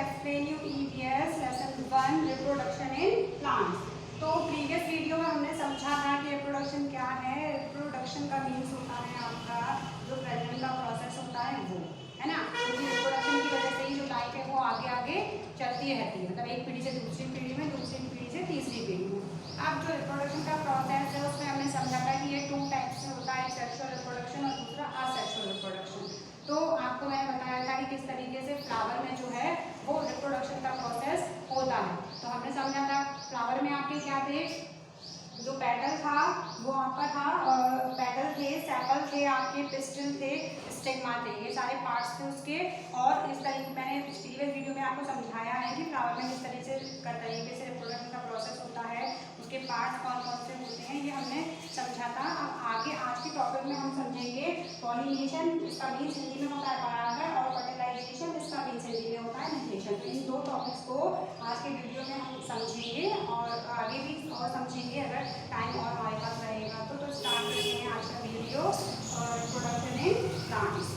explain you EVS lesson 1 reproduction in plants। तो previous video में हमने समझा था कि रिप्रोडक्शन क्या है। रिप्रोडक्शन का मीन्स होता है आपका जो प्रेजेंट का प्रोसेस होता है वो, है ना। क्योंकि रिप्रोडक्शन की वजह से ही जो लाइफ है वो आगे आगे चलती रहती है, मतलब एक पीढ़ी से दूसरी पीढ़ी में, दूसरी पीढ़ी से तीसरी पीढ़ी में। अब जो रिप्रोडक्शन का प्रोसेस है उसमें हमने समझा था कि ये 2 टाइप से होता है, सेक्सुअल रिप्रोडक्शन और दूसरा असेक्सुअल रिप्रोडक्शन। तो आपको मैंने बताया था कि किस तरीके से फ्लावर में जो है वो रिप्रोडक्शन का प्रोसेस होता है। तो हमने समझा था फ्लावर में आपके क्या थे, जो पेटल था वो आपका था, पेटल थे, सेपल थे, आपके पिस्टल थे, स्टिग्मा थे, ये सारे पार्ट्स थे उसके। और इस तरीके मैंने प्रीवियस वीडियो में आपको समझाया है कि फ्लावर में किस तरीके से रिप्रोडक्शन का प्रोसेस होता है, उसके पार्ट्स कौन कौन से होते हैं, ये हमने समझा था। अब आगे आज के टॉपिक में हम समझेंगे पॉलिनेशन, इसका मीन्स हिंदी में होता है परागण, और फर्टिलाइजेशन, इसका मीन्स हिंदी में होता है नेस्टेशन। तो इन 2 टॉपिक्स को आज के वीडियो में हम समझेंगे और आगे भी और समझेंगे अगर टाइम और हमारे पास रहेगा तो स्टार्ट करते हैं आज का वीडियो रिप्रोडक्शन इन प्लांट्स।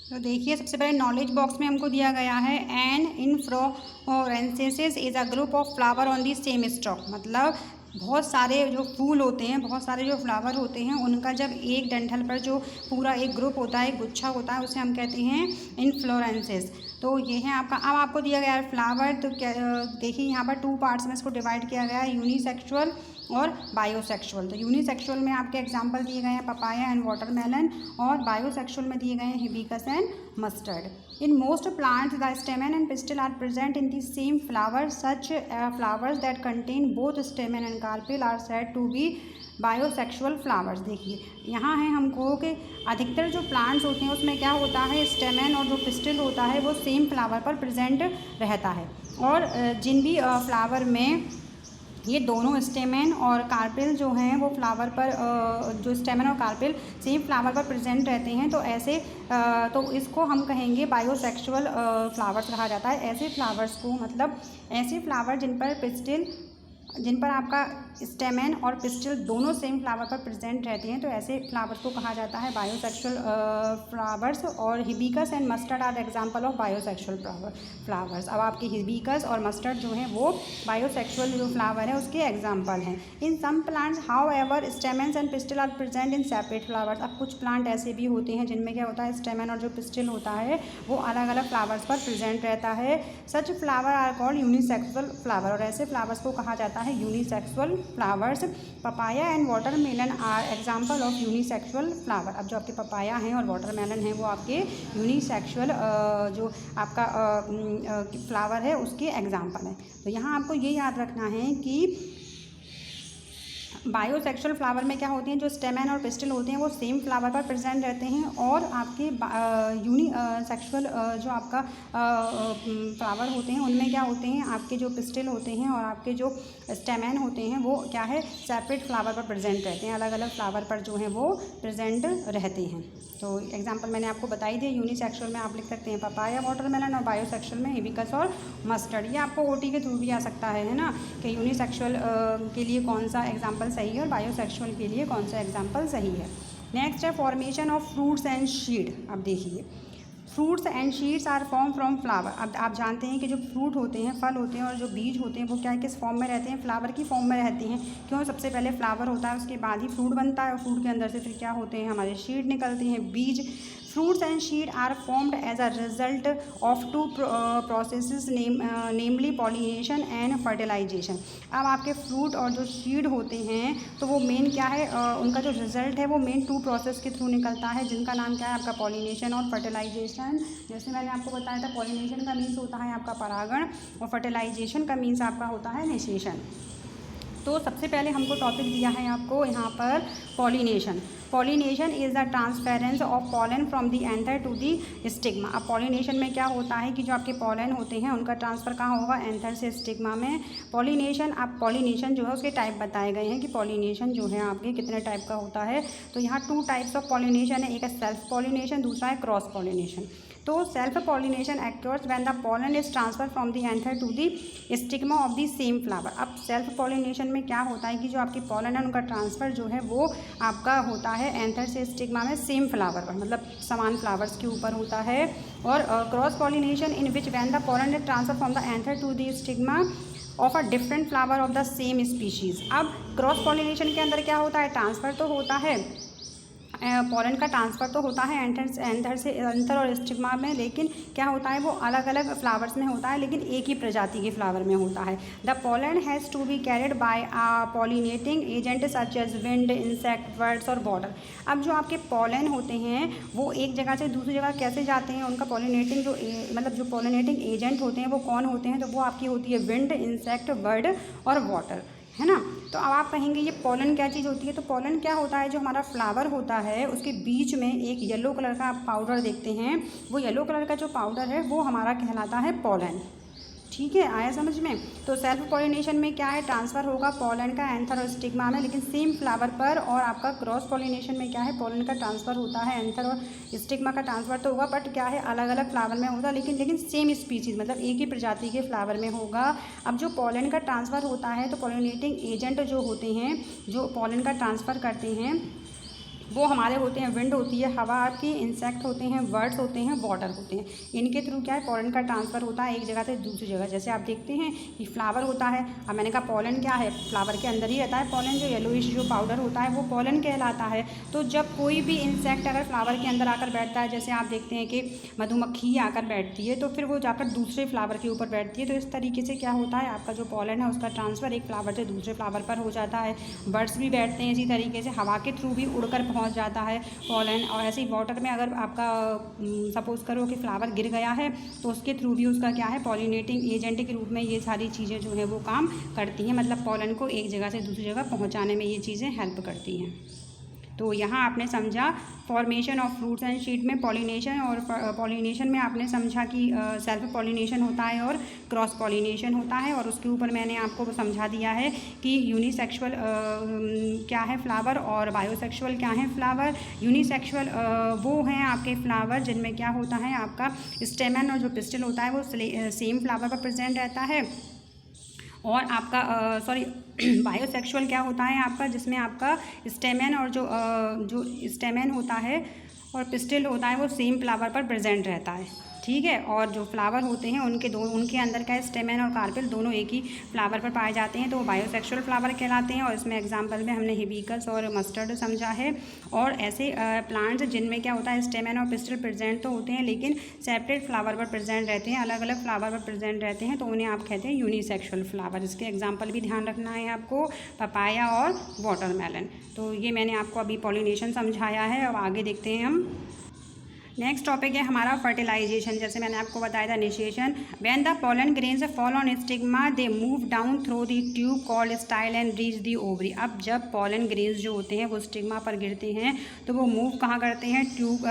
तो देखिए सबसे पहले नॉलेज बॉक्स में हमको दिया गया है an inflorescence is a group of flower on the same stalk. मतलब बहुत सारे जो फूल होते हैं, बहुत सारे जो फ्लावर होते हैं, उनका जब एक डंठल पर जो पूरा एक ग्रुप होता है, एक गुच्छा होता है, उसे हम कहते हैं इन्फ्लोरेंसेस। तो ये है आपका। अब आपको दिया गया है फ्लावर, तो क्या देखिए यहाँ पर 2 पार्ट्स में इसको डिवाइड किया गया है, यूनिसेक्सुअल और बायोसेक्सुअल। तो यूनिसेक्सुअल में आपके एग्जांपल दिए गए हैं पपाया एंड वाटरमेलन, और बायोसेक्सुअल में दिए गए हैं hibiscus and mustard. In most plants the stamen and pistil are present in the same flower. Such flowers that contain both stamen and carpel are said to be bisexual flowers. देखिए यहाँ है हमको कि अधिकतर जो प्लांट्स होते हैं उसमें क्या होता है, स्टेमन और जो पिस्टिल होता है वो सेम फ्लावर पर प्रेजेंट रहता है। और जिन भी फ्लावर में ये दोनों स्टेमन और कार्पेल जो हैं वो फ्लावर पर जो स्टेमन और कार्पेल सेम फ्लावर पर प्रेजेंट रहते हैं, तो ऐसे तो इसको हम कहेंगे बायोसेक्सुअल फ्लावर्स कहा जाता है। ऐसे फ्लावर्स को, मतलब ऐसे फ्लावर जिन पर आपका स्टेमन और पिस्टिल दोनों सेम फ्लावर पर प्रेजेंट रहते हैं, तो ऐसे फ्लावर्स को कहा जाता है बायोसेक्सुअल फ्लावर्स। और hibiscus and mustard are example of bisexual flowers. अब आपके हिबिस्कस और मस्टर्ड जो हैं वो बायोसेक्सुअल जो फ्लावर है उसके एग्जांपल हैं। In some plants however stamens and pistil are present in separate flowers. अब कुछ प्लांट ऐसे भी होते हैं जिनमें क्या होता है, स्टेमन और जो पिस्टिल होता है वो अलग अलग फ्लावर्स पर प्रेजेंट रहता है। Such flower are called unisexual flower, और ऐसे फ्लावर्स को कहा जाता है unisexual flowers. Papaya and watermelon are example of unisexual flower. अब जो आपके पपाया हैं और वाटरमेलन हैं वो आपके यूनिसेक्सुअल जो आपका फ्लावर है उसके एग्जांपल हैं। तो यहाँ आपको ये याद रखना है कि बायोसेक्सुअल फ्लावर में क्या होते हैं, जो स्टेमन और पिस्टिल होते हैं वो सेम फ्लावर पर प्रेजेंट रहते हैं। और आपके यूनिसेक्सुअल जो आपका फ्लावर होते हैं उनमें क्या होते हैं, आपके जो पिस्टिल होते हैं और आपके जो स्टेमन होते हैं वो क्या है, सेपरेट फ्लावर पर प्रेजेंट रहते हैं, अलग अलग फ्लावर पर जो हैं वो प्रेजेंट रहते हैं। तो एग्जांपल मैंने आपको बताई दी। यूनिसेक्सुअल में आप लिख सकते हैं पपाया, वाटरमेलन, और बायोसेक्सुअल में हिबिस्कस और मस्टर्ड। ये आपको ओटी के थ्रू भी आ सकता है ना, कि यूनिसेक्सुअल के लिए कौन सा एग्जांपल सही है और बायोसेक्सुअल के लिए कौन सा एग्जांपल सही है। नेक्स्ट है formation of fruits and seed. अब देखिए fruits and seeds are form from flower. अब आप जानते हैं कि जो फ्रूट होते हैं, फल होते हैं, और जो बीज होते हैं वो क्या है, किस फॉर्म में रहते हैं, फ्लावर की फॉर्म में रहते हैं। क्यों, सबसे पहले फ्लावर होता है, उसके बाद ही फ्रूट बनता है, और फ्रूट के अंदर से फिर क्या होते हैं, हमारे सीड निकलते हैं, बीज। Fruits and seed are formed as a result of 2 processes namely pollination and fertilization. अब आपके फ्रूट और जो सीड होते हैं तो वो मेन क्या है, उनका जो रिजल्ट है वो मेन 2 प्रोसेस के थ्रू निकलता है, जिनका नाम क्या है आपका पॉलिनेशन और फर्टिलाइजेशन। जैसे मैंने आपको बताया था, पॉलिनेशन का मीन्स होता है आपका परागण, और फर्टिलाइजेशन का मीन्स आपका होता है नेस्टेशन। तो सबसे पहले हमको टॉपिक दिया है आपको यहाँ पर pollination. Pollination is the transference of pollen from the anther to the stigma. अब पॉलिनेशन में क्या होता है कि जो आपके पॉलन होते हैं उनका ट्रांसफ़र कहाँ होगा, एंथर से स्टिग्मा में। पॉलिनेशन, अब पॉलिनेशन जो है उसके टाइप बताए गए हैं कि पॉलिनेशन जो है आपके कितने टाइप का होता है। तो यहाँ 2 टाइप्स ऑफ पॉलिनेशन है, एक है सेल्फ पॉलिनेशन, दूसरा है क्रॉस पॉलिनेशन। तो self pollination occurs when the pollen is transfer from the anther to the stigma of the same flower. अब सेल्फ पॉलिनेशन में क्या होता है कि जो आपकी पॉलन है उनका ट्रांसफ़र जो है वो आपका होता है एंथर से स्टिग्मा में सेम फ्लावर पर, मतलब समान फ्लावर्स के ऊपर होता है। और cross pollination in which when the pollen is transfer from the anther to the stigma of a different flower of the same species. अब क्रॉस पॉलिनेशन के अंदर क्या होता है, ट्रांसफ़र तो होता है, पॉलन का ट्रांसफ़र तो होता है एंथर और स्टिग्मा में, लेकिन क्या होता है वो अलग अलग फ्लावर्स में होता है, लेकिन एक ही प्रजाति के फ्लावर में होता है। The pollen has to be carried by pollinating agent such as wind, insect, birds और वाटर। अब जो आपके पॉलन होते हैं वो एक जगह से दूसरी जगह कैसे जाते हैं, उनका पॉलिनेटिंग जो पॉलिनेटिंग एजेंट होते हैं वो कौन होते हैं, तो वो आपकी होती है विंड, इंसेक्ट, बर्ड और वाटर, है ना। तो अब आप कहेंगे ये पॉलन क्या चीज़ होती है, तो पॉलन क्या होता है, जो हमारा फ्लावर होता है उसके बीच में एक येलो कलर का आप पाउडर देखते हैं, वो येलो कलर का जो पाउडर है वो हमारा कहलाता है पॉलन। ठीक है, आया समझ में। तो सेल्फ पॉलिनेशन में क्या है, ट्रांसफ़र होगा पॉलन का एंथर और स्टिग्मा में, लेकिन सेम फ्लावर पर। और आपका क्रॉस पॉलिनेशन में क्या है, पॉलन का ट्रांसफ़र होता है एंथर और स्टिग्मा का ट्रांसफ़र तो होगा, बट क्या है अलग अलग फ्लावर में होगा, लेकिन सेम स्पीशीज़ मतलब एक ही प्रजाति के फ्लावर में होगा। अब जो पॉलन का ट्रांसफ़र होता है तो पॉलिनेटिंग एजेंट जो होते हैं, जो पॉलन का ट्रांसफ़र करते हैं वो हमारे होते हैं, विंड होती है हवा आपकी, इंसेक्ट होते हैं, बर्ड्स होते हैं, वाटर होते हैं। इनके थ्रू क्या है पॉलन का ट्रांसफ़र होता है एक जगह से दूसरी जगह। जैसे आप देखते हैं कि फ्लावर होता है, अब मैंने कहा पॉलन क्या है, फ्लावर के अंदर ही रहता है पॉलन, जो येलोइश जो पाउडर होता है वो पॉलन कहलाता है। तो जब कोई भी इंसेक्ट अगर फ्लावर के अंदर आकर बैठता है, जैसे आप देखते हैं कि मधुमक्खी आकर बैठती है तो फिर वो जाकर दूसरे फ्लावर के ऊपर बैठती है, तो इस तरीके से क्या होता है आपका जो पॉलन है उसका ट्रांसफ़र एक फ्लावर से दूसरे फ्लावर पर हो जाता है। बर्ड्स भी बैठते हैं इसी तरीके से, हवा के थ्रू भी उड़कर पहुँच जाता है पॉलन। और ऐसे ही वाटर में अगर आपका सपोज़ करो कि फ्लावर गिर गया है तो उसके थ्रू भी उसका क्या है पॉलिनेटिंग एजेंट के रूप में ये सारी चीज़ें जो है वो काम करती हैं, मतलब पॉलन को एक जगह से दूसरी जगह पहुंचाने में ये चीज़ें हेल्प करती हैं। तो यहाँ आपने समझा formation of fruits and seed में पॉलिनेशन, और पॉलिनेशन में आपने समझा कि सेल्फ पॉलिनेशन होता है और क्रॉस पॉलिनेशन होता है। और उसके ऊपर मैंने आपको समझा दिया है कि यूनिसेक्सुअल क्या है फ्लावर और बायोसेक्सुअल क्या है फ्लावर। यूनिसेक्सुअल वो हैं आपके फ्लावर जिनमें क्या होता है आपका स्टेमन और जो पिस्टल होता है वो सेम फ्लावर पर प्रेजेंट रहता है। और आपका बायोसेक्सुअल क्या होता है आपका, जिसमें आपका स्टेमन और जो स्टेमन होता है और पिस्टिल होता है वो सेम फ्लावर पर प्रेजेंट रहता है, ठीक है। और जो फ्लावर होते हैं उनके अंदर का स्टेमन और कार्पेल दोनों एक ही फ्लावर पर पाए जाते हैं, तो वो बायोसेक्सुअल फ्लावर कहलाते हैं। और इसमें एग्जांपल में हमने हिबिस्कस और मस्टर्ड समझा है। और ऐसे प्लांट्स जिनमें क्या होता है स्टेमन और पिस्टल प्रेजेंट तो होते हैं लेकिन सेपरेट फ्लावर पर प्रेजेंट रहते हैं, अलग अलग फ्लावर पर प्रेजेंट रहते हैं, तो उन्हें आप कहते हैं यूनिसेक्सुअल फ्लावर। इसके एग्जाम्पल भी ध्यान रखना है आपको, पपाया और वाटरमेलन। तो ये मैंने आपको अभी पॉलिनेशन समझाया है। अब आगे देखते हैं हम। नेक्स्ट टॉपिक है हमारा फर्टिलाइजेशन। जैसे मैंने आपको बताया था initiation, when the pollen grains fall on stigma they move down through the tube called style and reach the ovary. अब जब पॉलन ग्रेन्स जो होते हैं वो स्टिग्मा पर गिरते हैं तो वो मूव कहाँ करते हैं, tube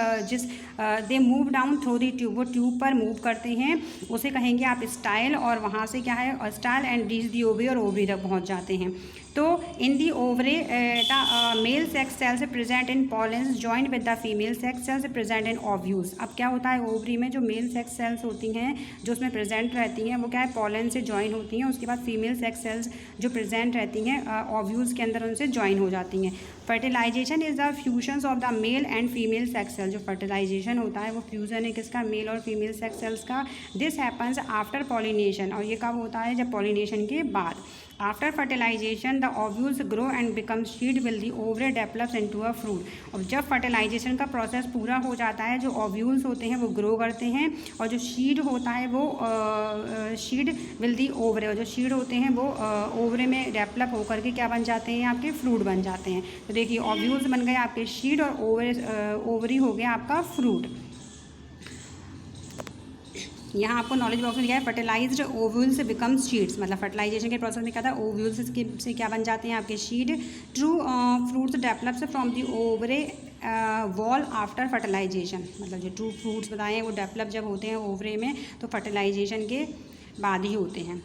they move down through the tube, वो ट्यूब पर मूव करते हैं, उसे कहेंगे आप स्टाइल। और वहाँ से क्या है style and reach the ovary, और ओवरी तक पहुँच जाते हैं। तो in the ovary the male sex cells present in pollens joint with the female sex cells present in ovules. अब क्या होता है ओवरी में जो मेल सेक्स सेल्स होती हैं जो उसमें प्रेजेंट रहती हैं वो क्या है पॉलन से ज्वाइन होती हैं, उसके बाद फीमेल सेक्स सेल्स जो प्रेजेंट रहती हैं ओव्यूल्स के अंदर उनसे ज्वाइन हो जाती हैं। Fertilization is the fusion of the male and female sex cells. जो फर्टिलाइजेशन होता है वो फ्यूजन है किसका, मेल और फीमेल सेक्स सेल्स का। दिस हैपन्स आफ्टर पॉलिनेशन, और ये कब होता है जब पॉलिनेशन के बाद। After fertilization the ovules grow and become seed will the ovary develops into a fruit. और जब फर्टिलाइजेशन का प्रोसेस पूरा हो जाता है जो ओव्यूल्स होते हैं वो ग्रो करते हैं, और जो सीड होता है वो सीड विल दी ओवरे, और जो सीड होते हैं वो ओवरे में डेवलप होकर के क्या बन जाते हैं आपके फ्रूट बन जाते हैं। तो देखिए ओव्यूल्स बन गए आपके सीड और ओवरी हो गया आपका फ्रूट। यहाँ आपको नॉलेज बॉक्स में दिया है फर्टिलाइज्ड ओव्यूल्स बिकम सीड्स, मतलब फर्टिलाइजेशन के प्रोसेस में क्या था ओव्यूल्स से क्या बन जाते हैं आपके seed. True fruits develops from the ovary wall after fertilization, मतलब जो ट्रू फ्रूट्स बताए हैं वो डेवलप जब होते हैं ओवरे में तो फर्टिलाइजेशन के बाद ही होते हैं।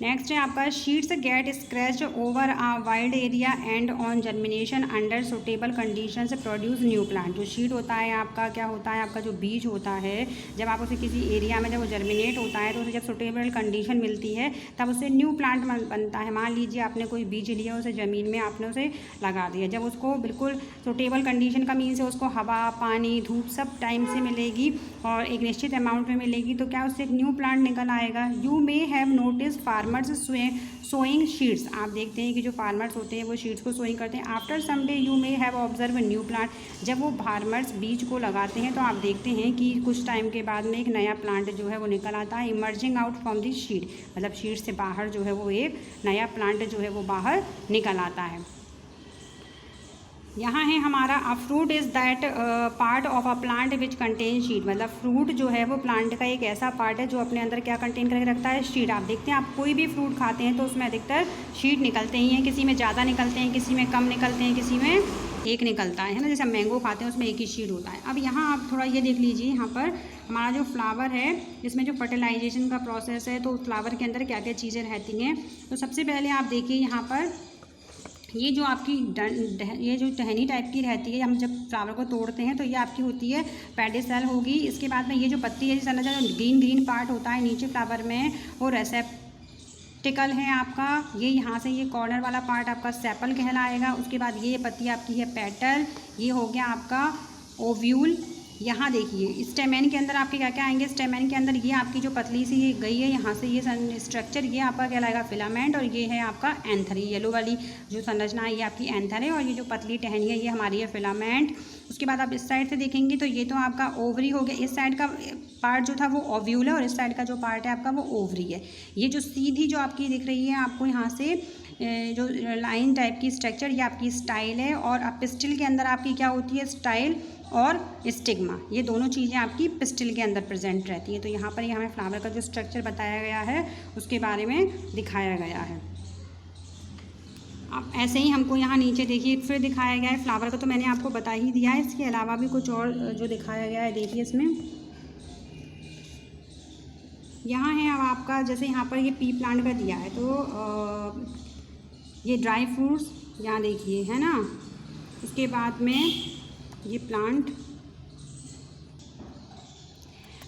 नेक्स्ट है आपका seeds get scattered over a wide area and on germination under suitable conditions produce new plant. जो शीट होता है आपका क्या होता है, आपका जो बीज होता है जब आप उसे किसी एरिया में जब वो जर्मिनेट होता है तो उसे जब सुटेबल कंडीशन मिलती है तब उससे न्यू प्लांट बनता है। मान लीजिए आपने कोई बीज लिया, उसे ज़मीन में आपने उसे लगा दिया, जब उसको बिल्कुल सुटेबल कंडीशन का मीन से उसको हवा पानी धूप सब टाइम से मिलेगी और एक निश्चित अमाउंट में मिलेगी तो क्या उससे एक न्यू प्लांट निकल आएगा। You may have notice farmers sowing seeds. आप देखते हैं कि जो फार्मर्स होते हैं वो शीट्स को सोइंग करते हैं। After some day you may have observe new plant. जब वो फार्मर्स बीज को लगाते हैं तो आप देखते हैं कि कुछ टाइम के बाद में एक नया प्लांट जो है वो निकल आता है, emerging out from the sheet, मतलब शीट से बाहर जो है वो एक नया प्लांट जो है वो बाहर निकल आता है। यहाँ है हमारा a fruit is that part of a plant which contain sheet. मतलब फ्रूट जो है वो प्लांट का एक ऐसा पार्ट है जो अपने अंदर क्या कंटेन करके रखता है, शीट। आप देखते हैं आप कोई भी फ्रूट खाते हैं तो उसमें अधिकतर शीट निकलते ही हैं, किसी में ज़्यादा निकलते हैं, किसी में कम निकलते हैं, किसी में एक निकलता है ना। जैसे हम मैंगो खाते हैं उसमें एक ही शीट होता है। अब यहाँ आप थोड़ा ये देख लीजिए, यहाँ पर हमारा जो फ्लावर है इसमें जो फर्टिलाइजेशन का प्रोसेस है तो फ्लावर के अंदर क्या क्या चीज़ें रहती हैं। तो सबसे पहले आप देखिए यहाँ पर ये जो आपकी ये जो टहनी टाइप की रहती है, हम जब फ्लावर को तोड़ते हैं तो ये आपकी होती है पेडिसल होगी। इसके बाद में ये जो पत्ती है जिसका जो ग्रीन पार्ट होता है नीचे फ्लावर में वो रेसेप्टिकल है आपका। ये यहाँ से ये कॉर्नर वाला पार्ट आपका सेपल कहलाएगा। उसके बाद ये पत्ती आपकी है पेटल, ये हो गया आपका ओव्यूल। यहाँ देखिए स्टेमेन के अंदर आपके क्या क्या आएंगे, स्टेमेन के अंदर ये आपकी जो पतली सी ये गई है यहाँ से ये स्ट्रक्चर, ये आपका कहलाएगा फिलामेंट, और ये है आपका एंथर। येलो वाली जो संरचना है ये आपकी एंथर है और ये जो पतली टहनी है ये हमारी है फिलामेंट। उसके बाद आप इस साइड से देखेंगे तो ये तो आपका ओवरी हो गया। इस साइड का पार्ट जो था वो ओव्यूल है और इस साइड का जो पार्ट है आपका वो ओवरी है। ये जो सीधी जो आपकी दिख रही है आपको यहाँ से जो लाइन टाइप की स्ट्रक्चर, ये आपकी स्टाइल है। और अब पिस्टिल के अंदर आपकी क्या होती है, स्टाइल और स्टिग्मा, ये दोनों चीज़ें आपकी पिस्टिल के अंदर प्रेजेंट रहती हैं। तो यहाँ पर ये हमें फ्लावर का जो स्ट्रक्चर बताया गया है उसके बारे में दिखाया गया है। अब ऐसे ही हमको यहाँ नीचे देखिए फिर दिखाया गया है फ्लावर का, तो मैंने आपको बता ही दिया है। इसके अलावा भी कुछ और जो दिखाया गया है देखिए इसमें। यहाँ है अब आपका जैसे यहाँ पर ये पी प्लांट का दिया है तो ये ड्राई फ्रूट्स यहाँ देखिए है ना। उसके बाद में ये प्लांट।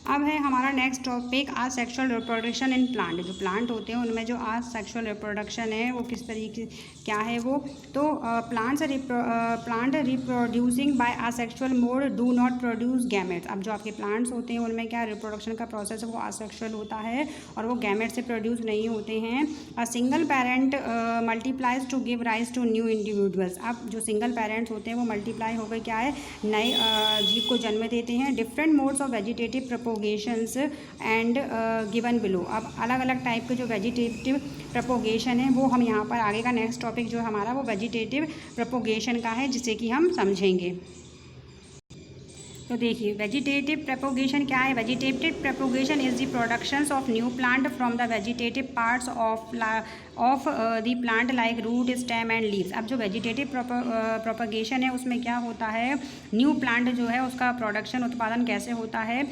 अब है हमारा next topic asexual reproduction in plant. जो प्लांट होते हैं उनमें जो आसेक्सुअल रिप्रोडक्शन है वो किस तरीके क्या है वो, तो plant reproducing by asexual mode do not produce gametes. अब जो आपके प्लांट्स होते हैं उनमें क्या रिप्रोडक्शन का प्रोसेस है वो आसेक्सुअल होता है और वो गैमेट से प्रोड्यूस नहीं होते हैं। A single parent multiplies to give rise to new individuals. अब जो सिंगल पेरेंट्स होते हैं वो मल्टीप्लाई होकर क्या है नए जीव को जन्म देते हैं। Different modes of vegetative propagations and given below. अब अलग अलग टाइप के जो वेजिटेटिव प्रोपोगेशन है वो हम यहाँ पर आगे का नेक्स्ट टॉपिक जो हमारा वो वेजिटेटिव प्रोपोगेशन का है जिसे कि हम समझेंगे। तो देखिए वेजिटेटिव प्रोपोगेशन क्या है। Vegetative propagation is the productions of new plant from the vegetative parts of the plant like root stem and leaves. अब जो वेजिटेटिव प्रोपोगेशन है उसमें क्या होता है, न्यू प्लांट जो है उसका प्रोडक्शन उत्पादन कैसे होता है,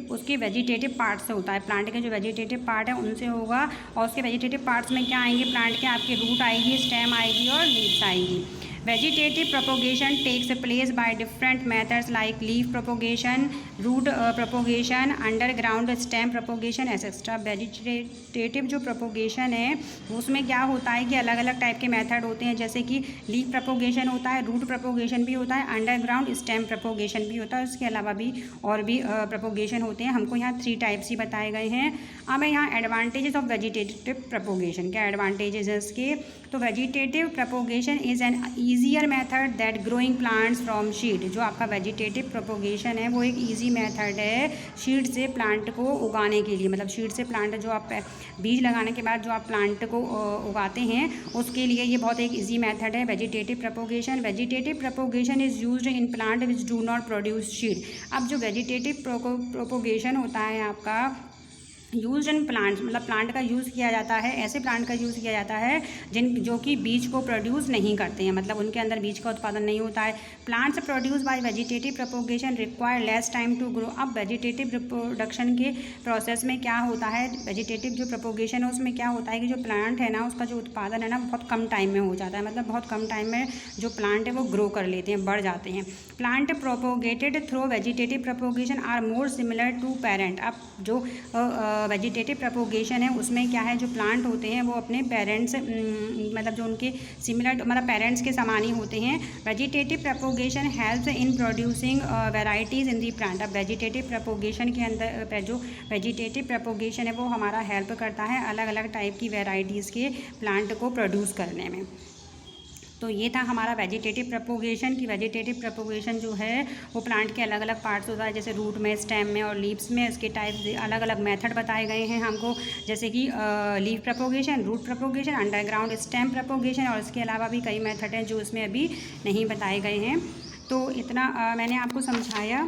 उसके वेजिटेटिव पार्ट से होता है। प्लांट के जो वेजिटेटिव पार्ट है उनसे होगा और उसके वेजिटेटिव पार्ट्स में क्या आएंगे, प्लांट के आपके रूट आएगी, स्टेम आएगी और लीव्स आएगी। Vegetative propagation takes place by different methods like leaf propagation, root propagation, underground stem propagation etc. Vegetative जो propagation है उसमें क्या होता है कि अलग अलग टाइप के मेथड होते हैं, जैसे कि लीफ प्रोपोगेशन होता है, रूट प्रोपोगेशन भी होता है, अंडरग्राउंड स्टेम प्रोपोगेशन भी होता है। उसके अलावा भी और भी प्रोपोगेशन होते हैं। हमको यहाँ 3 टाइप्स ही बताए गए हैं। अब यहाँ एडवांटेजेस ऑफ वेजिटेटिव प्रोपोगेशन, क्या एडवांटेजेस हैं इसके, तो vegetative propagation is an easier method that growing plants from शीड। जो आपका वेजिटेटिव प्रोपोगेशन है वो एक ईजी मेथड है शीड से प्लांट को उगाने के लिए। मतलब शीड से प्लांट जो आप बीज लगाने के बाद जो आप प्लांट को उगाते हैं उसके लिए ये बहुत एक ईजी मेथड है vegetative propagation. Vegetative propagation is used in plant which do not produce शीड। अब जो वेजिटेटिव प्रोपोगेशन होता है आपका यूज इन प्लांट्स, मतलब प्लांट का यूज़ किया जाता है, ऐसे प्लांट का यूज़ किया जाता है जो कि बीज को प्रोड्यूस नहीं करते हैं, मतलब उनके अंदर बीज का उत्पादन नहीं होता है। Plants produce by vegetative propagation require less time to grow. अब वेजिटेटिव रिप्रोडक्शन के प्रोसेस में क्या होता है, वेजिटेटिव जो प्रोपोगेशन है उसमें क्या होता है कि जो प्लांट है ना उसका जो उत्पादन है ना बहुत कम टाइम में हो जाता है, मतलब बहुत कम टाइम में जो प्लांट है वो ग्रो कर लेते हैं, बढ़ जाते हैं। Plant propagated through vegetative propagation are more similar to parent. अब जो वेजिटेटिव प्रोपोगेशन है उसमें क्या है, जो प्लांट होते हैं वो अपने पेरेंट्स, मतलब जो उनके सिमिलर मतलब पेरेंट्स के समान ही होते हैं। Vegetative propagation helps in producing varieties in the plant. अब वेजिटेटिव प्रोपोगेशन के अंदर जो वेजिटेटिव प्रोपोगेशन है वो हमारा हेल्प करता है अलग अलग टाइप की वेराइटीज़ के प्लांट को प्रोड्यूस करने में। तो ये था हमारा वेजिटेटिव प्रोपोगेशन की वेजिटेटिव प्रोपोगेशन जो है वो प्लांट के अलग अलग पार्ट्स होता है, जैसे रूट में, स्टेम में और लीव्स में। इसके टाइप अलग अलग मेथड बताए गए हैं हमको, जैसे कि leaf propagation, root propagation, underground stem propagation, और इसके अलावा भी कई मेथड हैं जो इसमें अभी नहीं बताए गए हैं। तो इतना मैंने आपको समझाया।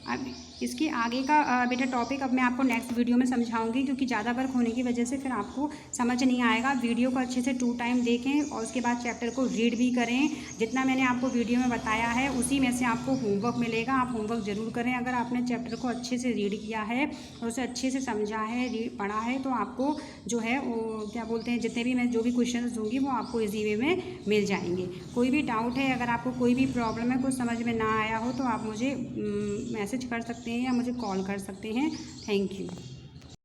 अब इसके आगे का बेटा टॉपिक अब मैं आपको नेक्स्ट वीडियो में समझाऊंगी, क्योंकि ज़्यादा वर्क होने की वजह से फिर आपको समझ नहीं आएगा। वीडियो को अच्छे से 2 टाइम देखें और उसके बाद चैप्टर को रीड भी करें। जितना मैंने आपको वीडियो में बताया है उसी में से आपको होमवर्क मिलेगा, आप होमवर्क ज़रूर करें। अगर आपने चैप्टर को अच्छे से रीड किया है और उसे अच्छे से समझा है, पढ़ा है, तो आपको जो है वो क्या बोलते हैं, जितने भी मैं जो भी क्वेश्चन दूँगी वो आपको इजी वे में मिल जाएंगे। कोई भी डाउट है, अगर आपको कोई भी प्रॉब्लम है, कुछ समझ में ना आया हो, तो आप मुझे मैसेज कर सकते हैं या मुझे कॉल कर सकते हैं। Thank you.